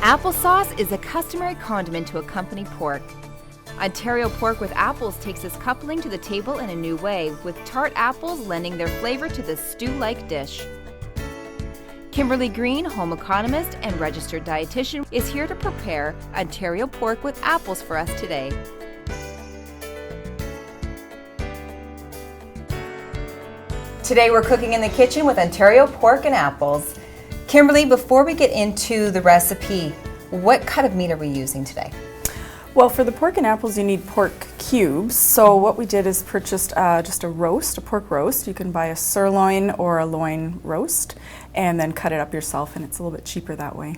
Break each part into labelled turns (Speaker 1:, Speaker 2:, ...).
Speaker 1: Applesauce is a customary condiment to accompany pork. Ontario pork with apples takes this coupling to the table in a new way, with tart apples lending their flavor to this stew-like dish. Kimberly Green, home economist and registered dietitian, is here to prepare Ontario pork with apples for us today. Today we're cooking in the kitchen with Ontario pork and apples. Kimberly, before we get into the recipe, what cut of meat are we using today?
Speaker 2: Well, for the pork and apples, you need pork cubes. So what we did is purchased just a pork roast. You can buy a sirloin or a loin roast and then cut it up yourself, and it's a little bit cheaper that way.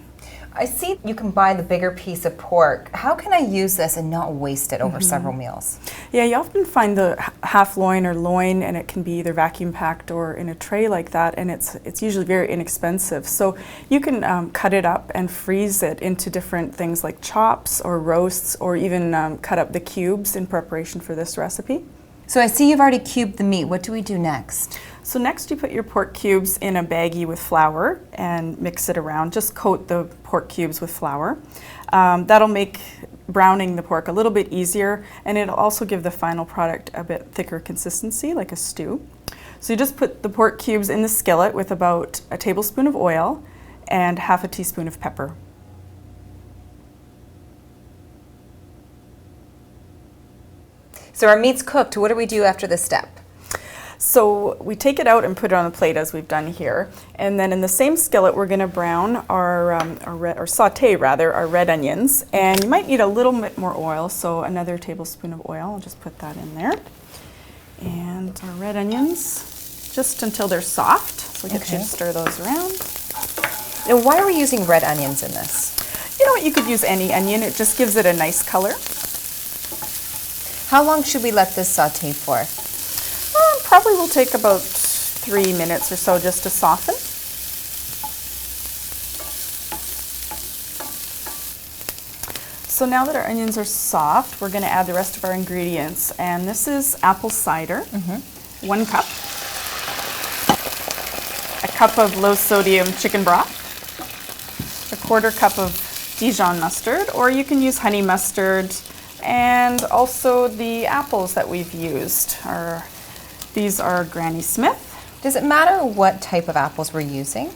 Speaker 1: I see you can buy the bigger piece of pork. How can I use this and not waste it over several meals?
Speaker 2: Yeah, you often find the half loin or loin, and it can be either vacuum packed or in a tray like that, and it's usually very inexpensive. So you can cut it up and freeze it into different things like chops or roasts, or even cut up the cubes in preparation for this recipe.
Speaker 1: So I see you've already cubed the meat. What do we do next?
Speaker 2: So next you put your pork cubes in a baggie with flour and mix it around. Just coat the pork cubes with flour. That'll make browning the pork a little bit easier, and it'll also give the final product a bit thicker consistency, like a stew. So you just put the pork cubes in the skillet with about a tablespoon of oil and half a teaspoon of pepper.
Speaker 1: So our meat's cooked. What do we do after this step?
Speaker 2: So we take it out and put it on a plate as we've done here, and then in the same skillet we're going to brown or saute our red onions, and you might need a little bit more oil, so another tablespoon of oil. I'll just put that in there, and our red onions just until they're soft. So get you to stir those around.
Speaker 1: Now, why are we using red onions in this?
Speaker 2: You know what? You could use any onion. It just gives it a nice color.
Speaker 1: How long should we let this saute for?
Speaker 2: Probably will take about 3 minutes or so just to soften. So now that our onions are soft, we're going to add the rest of our ingredients. And this is apple cider, 1 cup. A cup of low sodium chicken broth. A 1/4 cup of Dijon mustard, or you can use honey mustard. And also the apples that we've used these are Granny Smith.
Speaker 1: Does it matter what type of apples we're using?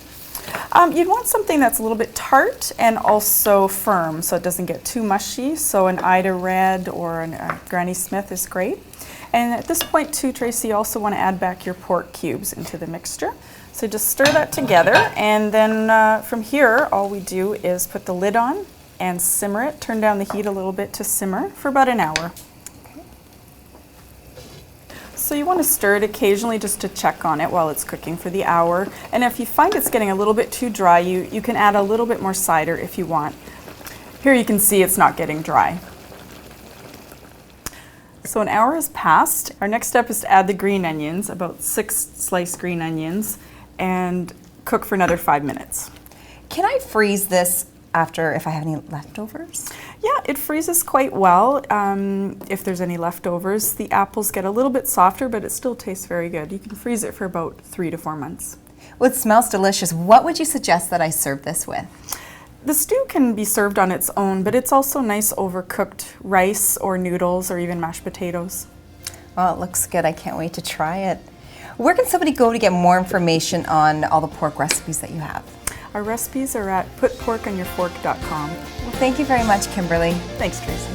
Speaker 2: You'd want something that's a little bit tart and also firm, so it doesn't get too mushy. So an Ida Red or a Granny Smith is great. And at this point too, Tracy, you also want to add back your pork cubes into the mixture. So just stir that together, and then from here all we do is put the lid on and simmer it. Turn down the heat a little bit to simmer for about an hour. So you want to stir it occasionally just to check on it while it's cooking for the hour. And if you find it's getting a little bit too dry, you can add a little bit more cider if you want. Here you can see it's not getting dry. So an hour has passed. Our next step is to add the green onions, about 6 sliced green onions, and cook for another 5 minutes.
Speaker 1: Can I freeze this if I have any leftovers?
Speaker 2: Yeah, it freezes quite well if there's any leftovers. The apples get a little bit softer, but it still tastes very good. You can freeze it for about 3 to 4 months.
Speaker 1: Well, it smells delicious. What would you suggest that I serve this with?
Speaker 2: The stew can be served on its own, but it's also nice overcooked rice or noodles or even mashed potatoes.
Speaker 1: Well, it looks good. I can't wait to try it. Where can somebody go to get more information on all the pork recipes that you have?
Speaker 2: Our recipes are at putporkonyourfork.com.
Speaker 1: Well, thank you very much, Kimberly.
Speaker 2: Thanks, Tracy.